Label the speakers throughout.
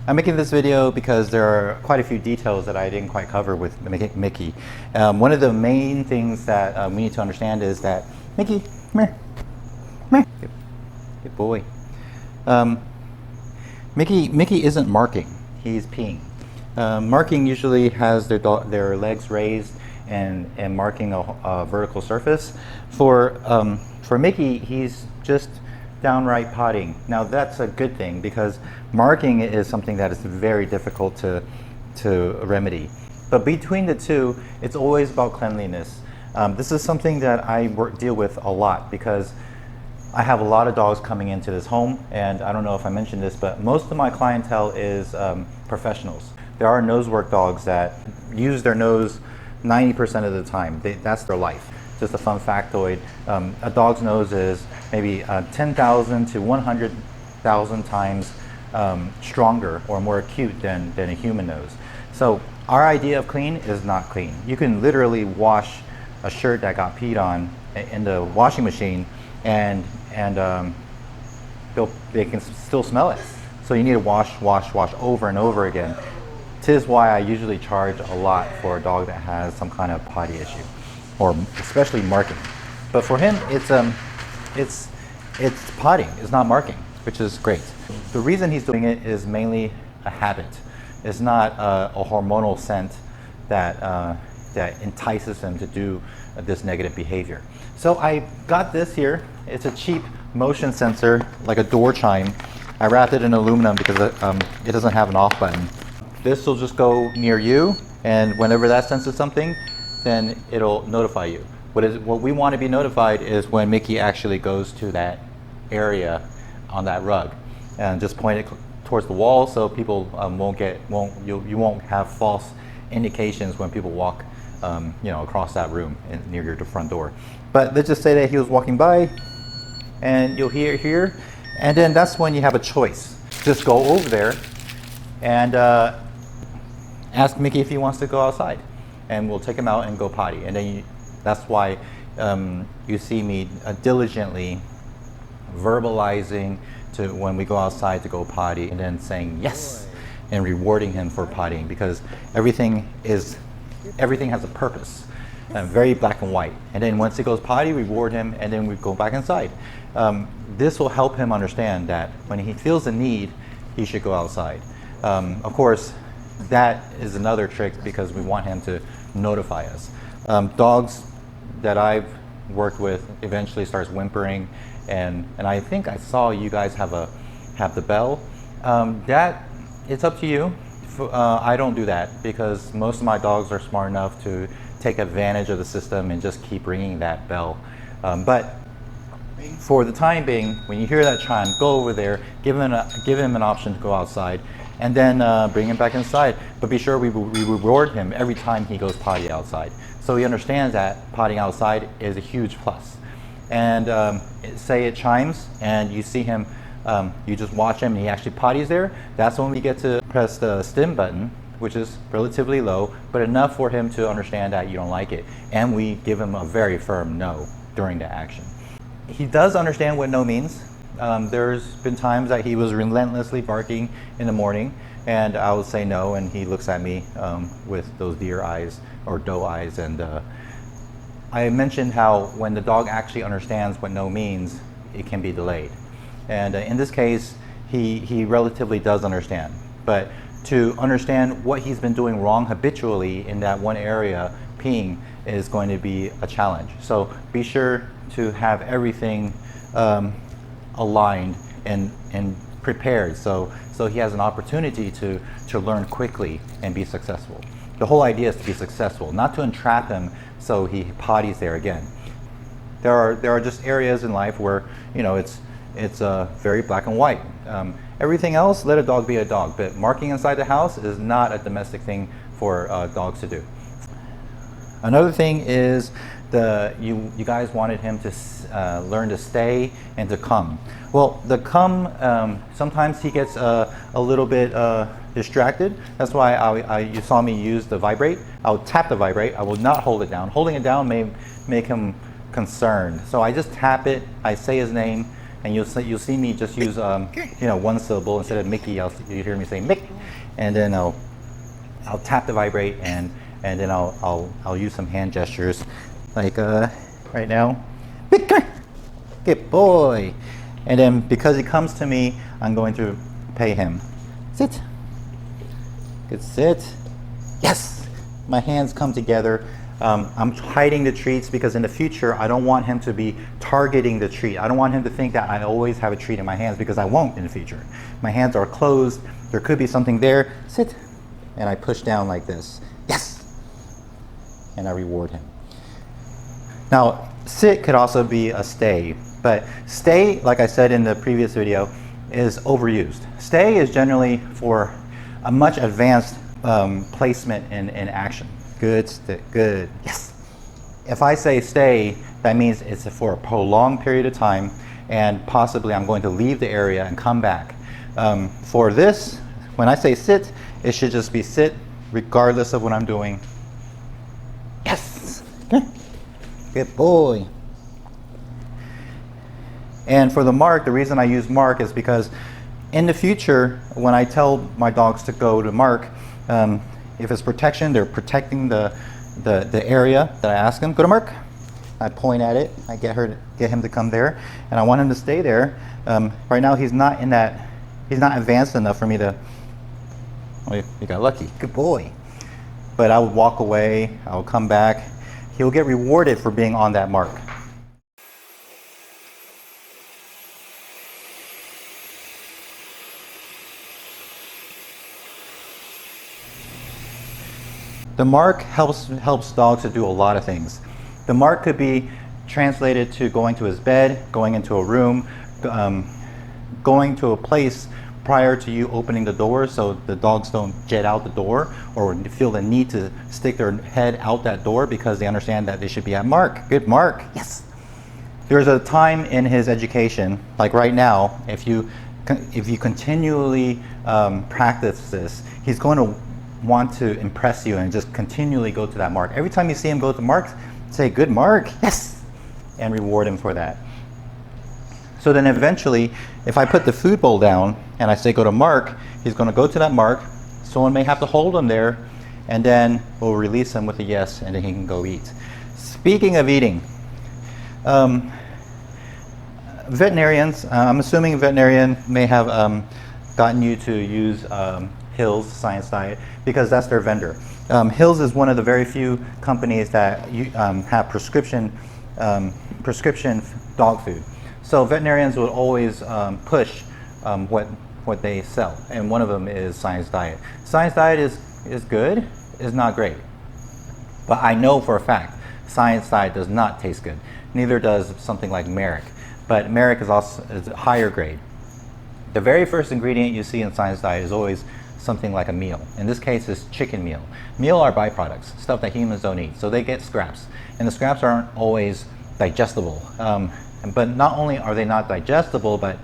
Speaker 1: I'm making this video because there are quite a few details that I didn't quite cover with Mickey. One of the main things that we need to understand is that Mickey, come here, come here. Good boy. Mickey isn't marking, he's peeing. Marking usually has their legs raised and marking a vertical surface. For Mickey, he's just downright potting. Now that's a good thing because marking is something that is very difficult to remedy. But between the two, it's always about cleanliness. This is something that I deal with a lot because I have a lot of dogs coming into this home, and I don't know if I mentioned this, but most of my clientele is professionals. There are nosework dogs that use their nose 90% of the time. That's their life. Just a fun factoid, a dog's nose is maybe 10,000 to 100,000 times stronger or more acute than a human nose. So our idea of clean is not clean. You can literally wash a shirt that got peed on in the washing machine and they can still smell it. So you need to wash over and over again. Tis why I usually charge a lot for a dog that has some kind of potty issue, or especially marking. But for him, it's potting, it's not marking, which is great. The reason he's doing it is mainly a habit. It's not a hormonal scent that entices him to do this negative behavior. So I got this here. It's a cheap motion sensor, like a door chime. I wrapped it in aluminum because it doesn't have an off button. This will just go near you, and whenever that senses something, then it'll notify you. What we want to be notified is when Mickey actually goes to that area on that rug, and just point it towards the wall so people you won't have false indications when people walk across that room and near your front door. But let's just say that he was walking by, and you'll hear it here, and then that's when you have a choice. Just go over there and ask Mickey if he wants to go outside, and we'll take him out and go potty. And then that's why you see me diligently verbalizing to when we go outside to go potty, and then saying yes and rewarding him for pottying, because everything has a purpose, very black and white. And then once he goes potty, reward him, and then we go back inside. This will help him understand that when he feels the need, he should go outside. Of course, that is another trick because we want him to notify us. Dogs that I've worked with eventually starts whimpering, and I think I saw you guys have the bell. That it's up to you. I don't do that because most of my dogs are smart enough to take advantage of the system and just keep ringing that bell. But for the time being, when you hear that chime, go over there, give him an option to go outside, and then bring him back inside. But be sure we reward him every time he goes potty outside, so he understands that pottying outside is a huge plus. And say it chimes and you see him, you just watch him and he actually potties there. That's when we get to press the stim button, which is relatively low, but enough for him to understand that you don't like it. And we give him a very firm no during the action. He does understand what no means. There's been times that he was relentlessly barking in the morning, and I would say no, and he looks at me with those deer eyes or doe eyes. And I mentioned how when the dog actually understands what no means, it can be delayed. And in this case, he relatively does understand. But to understand what he's been doing wrong habitually in that one area, peeing, is going to be a challenge. So be sure to have everything aligned and prepared so he has an opportunity to learn quickly and be successful. The whole idea is to be successful, not to entrap him so he potties there again. There are just areas in life where it's very black and white. Everything else, let a dog be a dog, but marking inside the house is not a domestic thing for dogs to do. Another thing is you guys wanted him to learn to stay and to come. Well, the come, sometimes he gets a little bit distracted. That's why you saw me use the vibrate. I would tap the vibrate. I will not hold it down. Holding it down may make him concerned. So I just tap it, I say his name, and you'll see me just use one syllable instead of Mickey. You hear me say Mick, and then I'll tap the vibrate, and then I'll use some hand gestures, like right now, Mick, good boy. And then because he comes to me, I'm going to pay him. Sit. Good sit. Yes. My hands come together. I'm hiding the treats because in the future I don't want him to be targeting the treat. I don't want him to think that I always have a treat in my hands, because I won't in the future. My hands are closed. There could be something there. Sit. And I push down like this. Yes. And I reward him. Now, sit could also be a stay, but stay, like I said in the previous video, is overused. Stay is generally for a much advanced placement in action. Good, good, yes. If I say stay, that means it's for a prolonged period of time, and possibly I'm going to leave the area and come back. For this, when I say sit, it should just be sit regardless of what I'm doing. Yes, good boy. And for the mark, the reason I use mark is because in the future, when I tell my dogs to go to mark, if it's protection, they're protecting the area that I ask them, go to mark. I point at it, I get him to come there, and I want him to stay there. Right now he's not advanced enough for me to, oh, you got lucky, good boy. But I would walk away, I will come back. He'll get rewarded for being on that mark. The mark helps dogs to do a lot of things. The mark could be translated to going to his bed, going into a room, going to a place prior to you opening the door, so the dogs don't jet out the door or feel the need to stick their head out that door because they understand that they should be at mark. Good mark, yes. There's a time in his education, like right now, if you continually practice this, he's going to want to impress you and just continually go to that mark. Every time you see him go to mark, say good mark, yes, and reward him for that. So then eventually, if I put the food bowl down and I say go to mark, he's going to go to that mark. Someone may have to hold him there, and then we'll release him with a yes, and then he can go eat. Speaking of eating, veterinarians, I'm assuming a veterinarian may have gotten you to use Hills Science Diet because that's their vendor. Hills is one of the very few companies that have prescription dog food. So veterinarians will always push what they sell, and one of them is Science Diet. Science Diet is good, is not great. But I know for a fact Science Diet does not taste good. Neither does something like Merrick. But Merrick is a higher grade. The very first ingredient you see in Science Diet is always something like a meal. In this case, it's chicken meal. Meal are byproducts, stuff that humans don't eat. So they get scraps. And the scraps aren't always digestible. But not only are they not digestible, but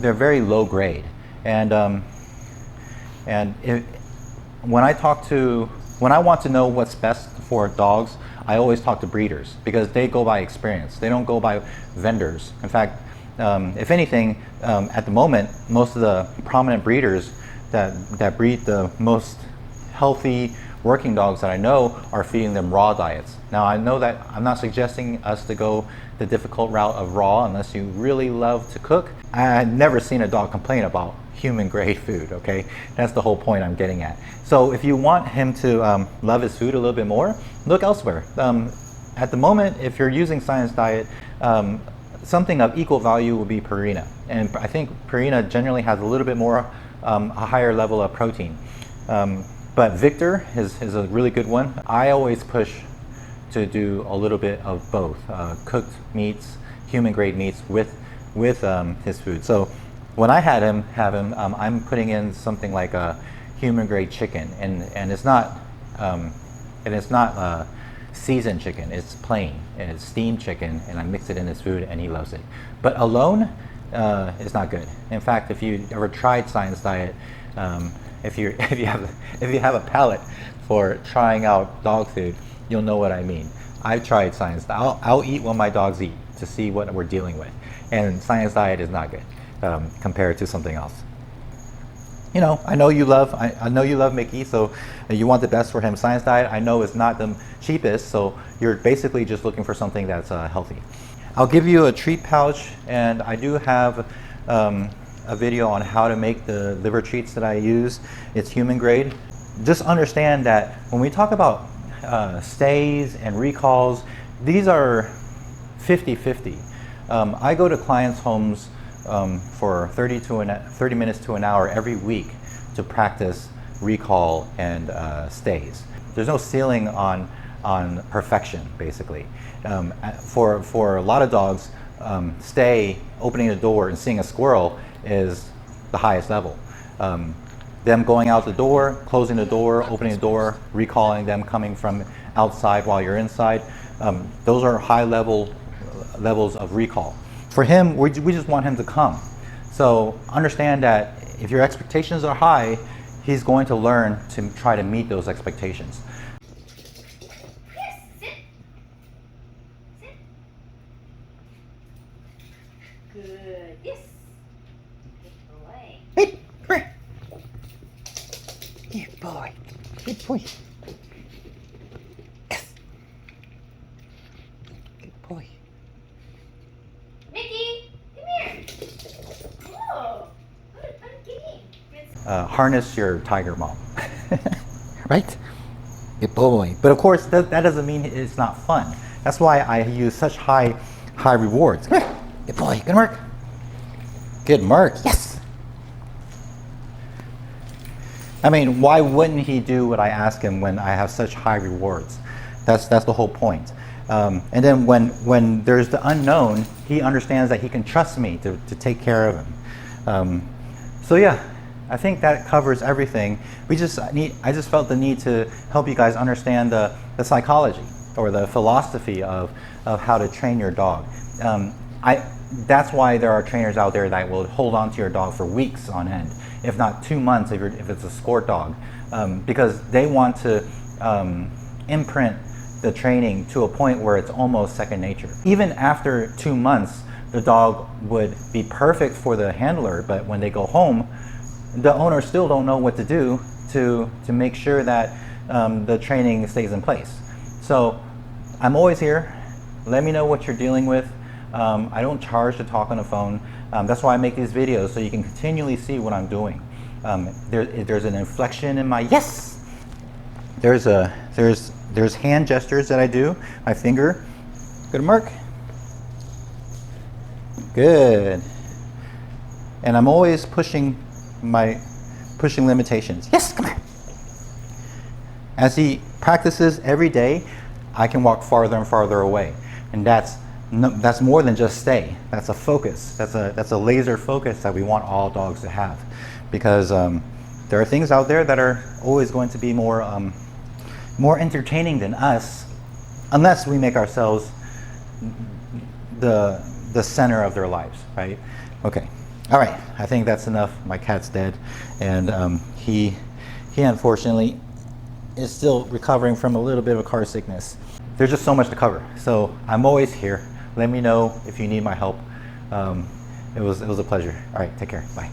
Speaker 1: they're very low grade. And when I want to know what's best for dogs, I always talk to breeders because they go by experience. They don't go by vendors. In fact, if anything, at the moment, most of the prominent breeders that breed the most healthy working dogs that I know are feeding them raw diets. Now I know that I'm not suggesting us to go the difficult route of raw unless you really love to cook. I've never seen a dog complain about human grade food, okay? That's the whole point I'm getting at. So if you want him to love his food a little bit more, look elsewhere. At the moment, if you're using Science Diet, something of equal value would be Purina. And I think Purina generally has a little bit more, a higher level of protein. But Victor is a really good one. I always push to do a little bit of both, cooked meats, human grade meats with his food. So when I have him, I'm putting in something like a human grade chicken, and it's not seasoned chicken. It's plain, and it's steamed chicken, and I mix it in his food, and he loves it. But alone, it's not good. In fact, if you ever tried Science Diet, if you have a palate for trying out dog food, you'll know what I mean. I've tried Science Diet. I'll eat what my dogs eat to see what we're dealing with. and science diet is not good compared to something else. You know, I know you love Mickey, so you want the best for him. Science diet, I know, is not the cheapest, so you're basically just looking for something that's healthy. I'll give you a treat pouch, and I do have a video on how to make the liver treats that I use. It's human grade. Just understand that when we talk about stays and recalls, these are 50-50. I go to clients' homes for 30 minutes to an hour every week to practice recall and stays. There's no ceiling on perfection, basically. For a lot of dogs, stay, opening the door and seeing a squirrel is the highest level. Them going out the door, closing the door, opening the door, recalling them coming from outside while you're inside, those are high levels of recall. For him, we just want him to come. So understand that if your expectations are high, he's going to learn to try to meet those expectations.
Speaker 2: Yes, sit. Sit. Good. Yes. Good boy.
Speaker 1: Hey, come here. Good boy. Good boy. Yes. Good boy.
Speaker 2: Mickey, come here. Oh, good game.
Speaker 1: Harness your tiger mom. Right? Good boy. But of course, that doesn't mean it's not fun. That's why I use such high rewards. Come here. Good boy. Good work. Good mark. Yes. I mean, why wouldn't he do what I ask him when I have such high rewards? That's the whole point. And then when there's the unknown, he understands that he can trust me to take care of him. So yeah, I think that covers everything. I just felt the need to help you guys understand the psychology or the philosophy of how to train your dog. That's why there are trainers out there that will hold on to your dog for weeks on end, if not 2 months if it's a sport dog, because they want to imprint the training to a point where it's almost second nature. Even after 2 months, the dog would be perfect for the handler, but when they go home, the owner still don't know what to do to make sure that the training stays in place. So I'm always here. Let me know what you're dealing with. I don't charge to talk on the phone. That's why I make these videos, so you can continually see what I'm doing. There's an inflection in my yes. There's hand gestures that I do. My finger. Good, Mark. Good. And I'm always pushing limitations. Yes, come here. As he practices every day, I can walk farther and farther away, and that's more than just stay. That's a focus. That's a laser focus that we want all dogs to have, because there are things out there that are always going to be more entertaining than us, unless we make ourselves the center of their lives, right? Okay. All right. I think that's enough. My cat's dead, and he unfortunately is still recovering from a little bit of a car sickness. There's just so much to cover, so I'm always here. Let me know if you need my help. It was a pleasure. All right. Take care. Bye.